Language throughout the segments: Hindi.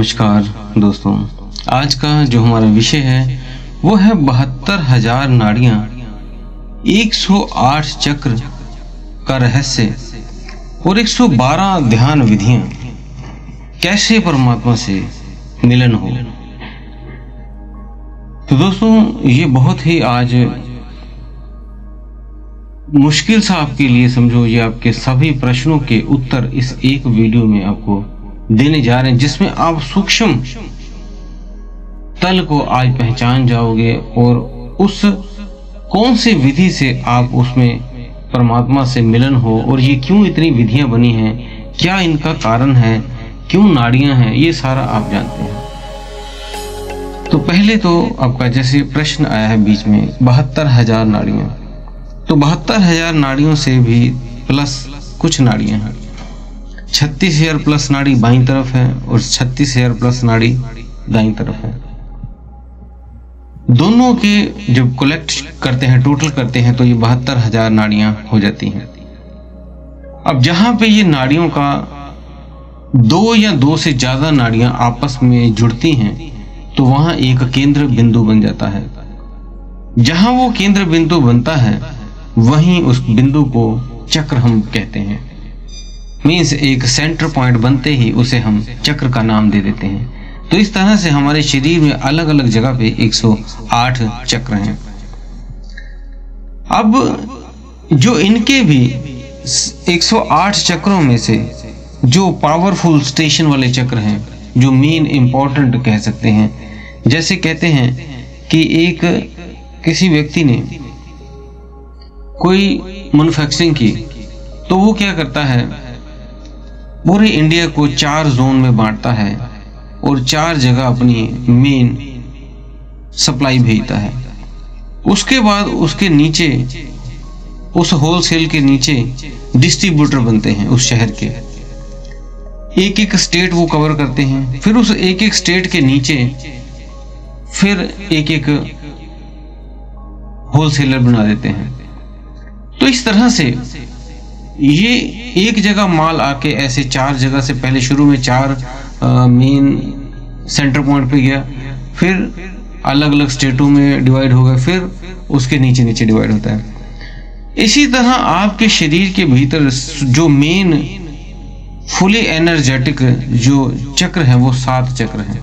नमस्कार दोस्तों, आज का जो हमारा विषय है वो है 72,000 नाड़ियां, 108 चक्र का रहस्य और 112 ध्यान विधियां, कैसे परमात्मा से मिलन हो। तो दोस्तों, ये बहुत ही आज मुश्किल सा आपके लिए समझो, ये आपके सभी प्रश्नों के उत्तर इस एक वीडियो में आपको देने जा रहे हैं, जिसमें आप सूक्ष्म तल को आज पहचान जाओगे और उस कौन सी विधि से आप उसमें परमात्मा से मिलन हो, और ये क्यों इतनी विधियां बनी हैं, क्या इनका कारण है, क्यों नाड़ियां हैं, ये सारा आप जानते हैं। तो पहले तो आपका जैसे प्रश्न आया है बीच में 72,000 नाड़ियां, तो 72,000 नाड़ियों से भी प्लस कुछ नाड़ियां हैं। 36,000 प्लस नाड़ी बाईं तरफ है और 36,000 प्लस नाड़ी दाईं तरफ है। दोनों के जब कलेक्ट करते हैं, टोटल करते हैं, तो ये 72,000 नाड़ियां हो जाती हैं। अब जहां पे ये नाड़ियों का दो या दो से ज्यादा नाड़ियां आपस में जुड़ती हैं, तो वहां एक केंद्र बिंदु बन जाता है। जहां वो केंद्र बिंदु बनता है, वहीं उस बिंदु को चक्र हम कहते हैं। मीन्स एक सेंटर पॉइंट बनते ही उसे हम चक्र का नाम दे देते हैं। तो इस तरह से हमारे शरीर में अलग अलग जगह पे 108 चक्र हैं। अब जो इनके भी 108 चक्रों में से जो पावरफुल स्टेशन वाले चक्र हैं, जो मेन इंपॉर्टेंट कह सकते हैं, जैसे कहते हैं कि एक किसी व्यक्ति ने कोई मैन्युफैक्चरिंग की, तो वो क्या करता है, पूरे इंडिया को 4 जोन में बांटता है और 4 जगह अपनी मेन सप्लाई भेजता है। उसके बाद उसके नीचे, उस होलसेल के नीचे डिस्ट्रीब्यूटर बनते हैं उस शहर के। एक एक स्टेट वो कवर करते हैं, फिर उस एक एक स्टेट के नीचे फिर एक एक होलसेलर बना देते हैं। तो इस तरह से ये एक जगह माल आके ऐसे 4 जगह से, पहले शुरू में 4 मेन सेंटर पॉइंट पे गया, फिर अलग अलग स्टेटों में डिवाइड हो गया, फिर उसके नीचे नीचे डिवाइड होता है। इसी तरह आपके शरीर के भीतर जो मेन फुली एनर्जेटिक जो चक्र है, वो 7 चक्र हैं।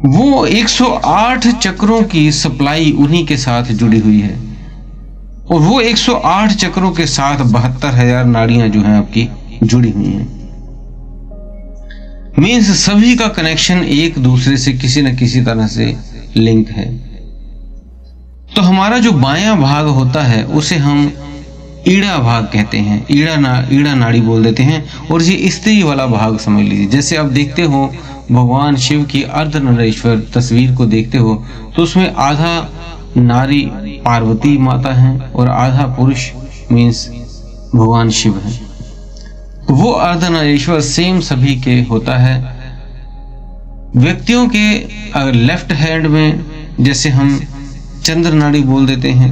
वो 108 चक्रों की सप्लाई उन्हीं के साथ जुड़ी हुई है, और वो 108 चक्रों के साथ 72,000 नाड़ियां जो हैं आपकी जुड़ी हुई हैं। मीन्स सभी का कनेक्शन एक दूसरे से किसी न किसी तरह से लिंक है। तो हमारा जो बायां भाग होता है उसे हम ईड़ा भाग कहते हैं, ईड़ा नाड़ी बोल देते हैं, और ये स्त्री वाला भाग समझ लीजिए। जैसे आप देखते हो भगवान शिव की अर्धनारीश्वर तस्वीर को देखते हो, तो उसमें आधा नारी पार्वती माता है और आधा पुरुष मीन्स भगवान शिव है। तो वो अर्धनारीश्वर सेम सभी के होता है। व्यक्तियों के लेफ्ट हैंड में जैसे हम चंद्र नाड़ी बोल देते हैं,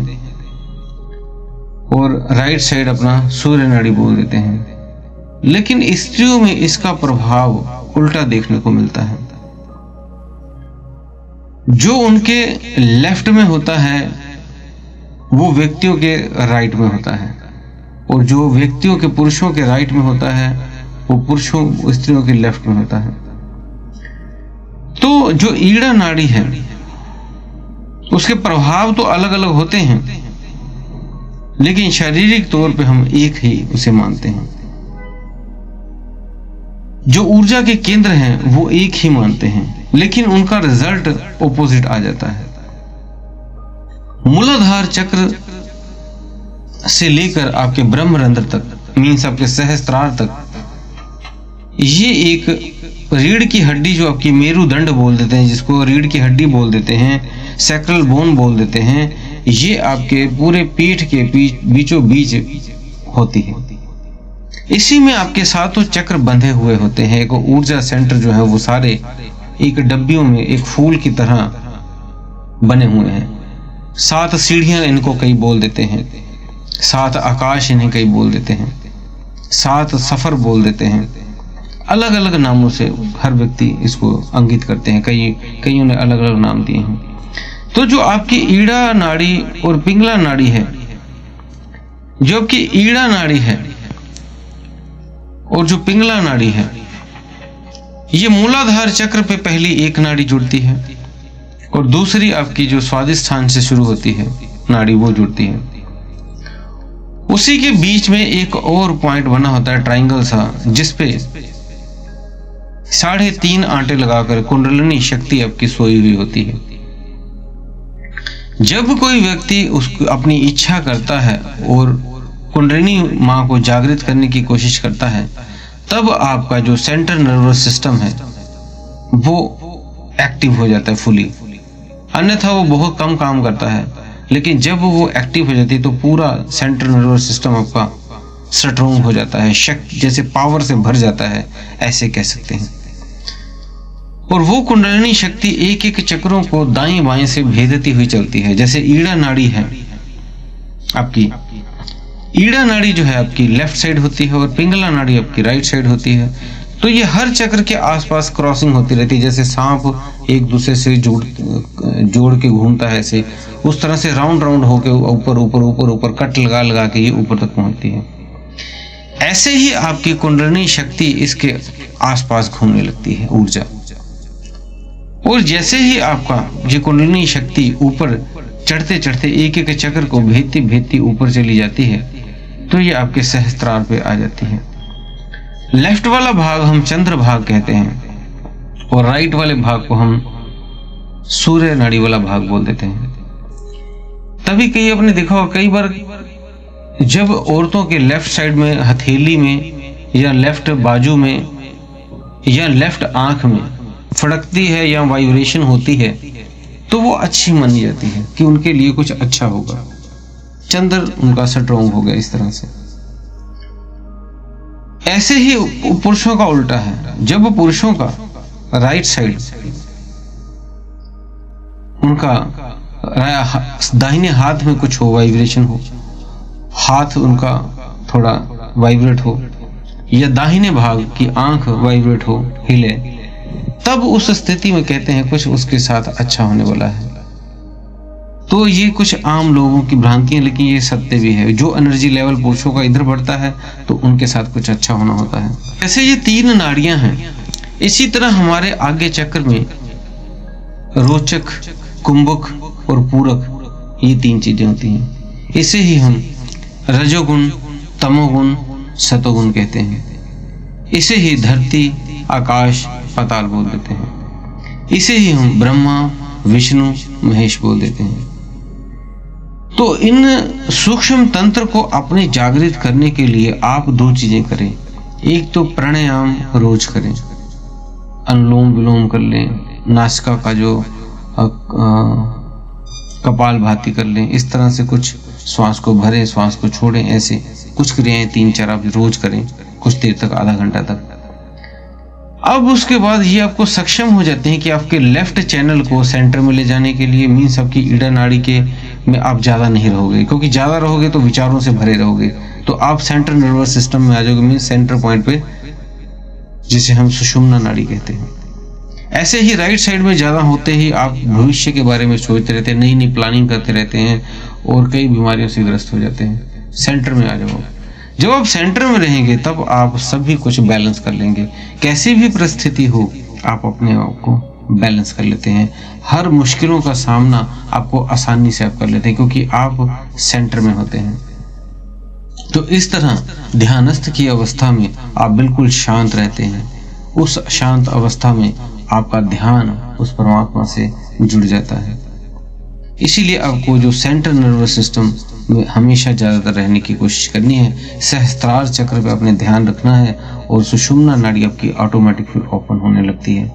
और राइट साइड अपना सूर्य नाड़ी बोल देते हैं। लेकिन स्त्रियों में इसका प्रभाव उल्टा देखने को मिलता है। जो उनके लेफ्ट में होता है वो व्यक्तियों के राइट में होता है, और जो व्यक्तियों के पुरुषों के राइट में होता है वो पुरुषों स्त्रियों के लेफ्ट में होता है। तो जो ईड़ा नाड़ी है उसके प्रभाव तो अलग अलग होते हैं, लेकिन शारीरिक तौर पे हम एक ही उसे मानते हैं। जो ऊर्जा के केंद्र हैं वो एक ही मानते हैं, लेकिन उनका रिजल्ट ऑपोजिट आ जाता है। मूलाधार चक्र से लेकर आपके ब्रह्मरंध्र तक, मीन्स आपके सहस्त्रार तक, ये एक रीढ़ की हड्डी जो आपकी मेरुदंड बोल देते हैं, जिसको रीढ़ की हड्डी बोल देते हैं, सैक्रल बोन बोल देते हैं, ये आपके पूरे पीठ के बीचों बीच होती है। इसी में आपके 7 चक्र बंधे हुए होते हैं। एक ऊर्जा सेंटर जो है वो सारे एक डब्बियों में एक फूल की तरह बने हुए हैं। 7 सीढ़ियां इनको कई बोल देते हैं, 7 आकाश इन्हें कई बोल देते हैं, 7 सफर बोल देते हैं। अलग अलग नामों से हर व्यक्ति इसको अंकित करते हैं, कईयों ने अलग अलग नाम दिए हैं। तो जो आपकी ईड़ा नाड़ी और पिंगला नाड़ी है, जो आपकी ईड़ा नाड़ी है और जो पिंगला नाड़ी है, ये मूलाधार चक्र पे पहली एक नाड़ी जुड़ती है और दूसरी आपकी जो स्वादिष्ठान से शुरू होती है नाड़ी वो जुड़ती है। उसी के बीच में एक और पॉइंट बना होता है ट्रायंगल सा, जिसपे 3.5 आंटे लगाकर कुंडलिनी शक्ति आपकी सोई हुई होती है। जब कोई व्यक्ति उसको अपनी इच्छा करता है और कुंडलिनी मां को जागृत करने की कोशिश करता है, तब आपका जो सेंट्रल नर्वस सिस्टम है वो एक्टिव हो जाता है फुली। अन्यथा वो बहुत कम काम करता है, लेकिन जब वो एक्टिव हो जाती है तो पूरा सेंट्रल नर्वस सिस्टम आपका स्ट्रांग हो जाता है, शक्ति जैसे पावर से भर जाता है, ऐसे कह सकते हैं। और वो कुंडलिनी शक्ति एक एक चक्रों को दाएं बाएं से भेदती हुई चलती है। जैसे ईड़ा नाड़ी है आपकी, ईड़ा नाड़ी जो है आपकी लेफ्ट साइड होती है और पिंगला नाड़ी आपकी राइट साइड होती है। तो ये हर चक्र के आसपास क्रॉसिंग होती रहती है, जैसे सांप एक दूसरे से जोड़ के घूमता है, ऐसे उस तरह से राउंड राउंड होके ऊपर ऊपर ऊपर ऊपर कट लगा लगा के ये ऊपर तक पहुंचती है। ऐसे ही आपकी कुंडलिनी शक्ति इसके आसपास घूमने लगती है ऊर्जा। और जैसे ही आपका ये कुंडलिनी शक्ति ऊपर चढ़ते चढ़ते एक एक चक्र को भेदती भेदती ऊपर चली जाती है, तो ये आपके सहस्त्रार पे आ जाती है। लेफ्ट वाला भाग हम चंद्र भाग कहते हैं और राइट वाले भाग को हम सूर्य नाड़ी वाला भाग बोल देते हैं। तभी कई आपने देखा होगा, कई बार जब औरतों के लेफ्ट साइड में हथेली में या लेफ्ट बाजू में या लेफ्ट आंख में फड़कती है या वाइब्रेशन होती है, तो वो अच्छी मानी जाती है कि उनके लिए कुछ अच्छा होगा, चंद्र उनका स्ट्रांग हो गया इस तरह से। ऐसे ही पुरुषों का उल्टा है। जब पुरुषों का राइट साइड उनका दाहिने हाथ में कुछ हो, वाइब्रेशन हो, हाथ उनका थोड़ा वाइब्रेट हो या दाहिने भाग की आंख वाइब्रेट हो, हिले, तब उस स्थिति में कहते हैं कुछ उसके साथ अच्छा होने वाला है। तो ये कुछ आम लोगों की भ्रांतियां, लेकिन ये सत्य भी है। जो एनर्जी लेवल पुरुषों का इधर बढ़ता है तो उनके साथ कुछ अच्छा होना होता है। ऐसे ये 3 नाड़ियां हैं। इसी तरह हमारे आगे चक्र में रोचक, कुंभक और पूरक, ये 3 चीजें होती हैं। इसे ही हम रजोगुण, तमोगुण, सतोगुण कहते हैं। इसे ही धरती, आकाश, पाताल बोल देते हैं। इसे ही हम ब्रह्मा, विष्णु, महेश बोल देते हैं। तो इन सूक्ष्म तंत्र को अपने जागृत करने के लिए आप 2 चीजें करें। एक तो प्राणायाम रोज करें, अनुलोम विलोम कर लें, नासिका का जो कपाल भाती कर लें, इस तरह से कुछ श्वास को भरें, श्वास को छोड़ें, ऐसे कुछ क्रियाएं 3-4 आप रोज करें, कुछ देर तक, आधा घंटा तक। अब उसके बाद ये आपको सक्षम हो जाते हैं कि आपके लेफ्ट चैनल को सेंटर में ले जाने के लिए, मीन्स आपकी ईड़ा नाड़ी के में आप ज्यादा नहीं रहोगे, क्योंकि ज्यादा रहोगे तो विचारों से भरे रहोगे, तो आप सेंट्रल नर्वस सिस्टम में आ जाओगे, मीन्स सेंटर पॉइंट पे, जिसे हम सुषुम्ना नाड़ी कहते हैं। ऐसे ही राइट साइड में ज्यादा होते ही आप भविष्य के बारे में सोचते रहते हैं, नई नई प्लानिंग करते रहते हैं और कई बीमारियों से ग्रस्त हो जाते हैं। सेंटर में आ जाओ। जब आप सेंटर में रहेंगे तब आप सभी कुछ बैलेंस कर लेंगे। कैसी भी परिस्थिति हो, आप अपने आप को बैलेंस कर लेते हैं। हर मुश्किलों का सामना आपको आसानी से आप कर लेते हैं, क्योंकि आप सेंटर में होते हैं। तो इस तरह ध्यानस्थ की अवस्था में आप बिल्कुल शांत रहते हैं। उस शांत अवस्था में आपका ध्यान उस परमात्मा से जुड़ जाता है। इसीलिए आपको जो सेंट्रल नर्वस सिस्टम में हमेशा ज्यादातर रहने की कोशिश करनी है। सहस्त्रार चक्र पे अपने ध्यान रखना है और सुषुम्ना नाड़ी आपकी ऑटोमेटिक फिर ओपन होने लगती है।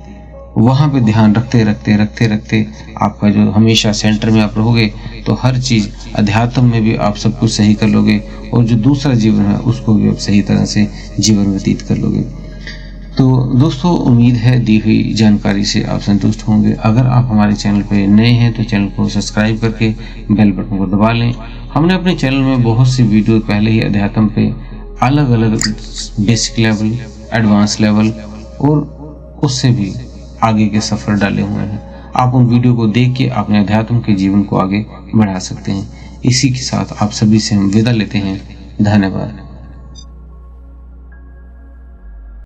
वहां पे ध्यान रखते रखते रखते रखते आपका जो हमेशा सेंटर में आप रहोगे, तो हर चीज अध्यात्म में भी आप सब कुछ सही कर लोगे और जो दूसरा जीवन है उसको भी आप सही तरह से जीवन व्यतीत कर लोगे। तो दोस्तों, उम्मीद है दी हुई जानकारी से आप संतुष्ट होंगे। अगर आप हमारे चैनल पे नए हैं तो चैनल को सब्सक्राइब करके बेल बटन को दबा लें। हमने अपने चैनल में बहुत सी वीडियो पहले ही अध्यात्म पे अलग अलग बेसिक लेवल, एडवांस लेवल और उससे भी आगे के सफ़र डाले हुए हैं। आप उन वीडियो को देख के अपने अध्यात्म के जीवन को आगे बढ़ा सकते हैं। इसी के साथ आप सभी से हम विदा लेते हैं। धन्यवाद।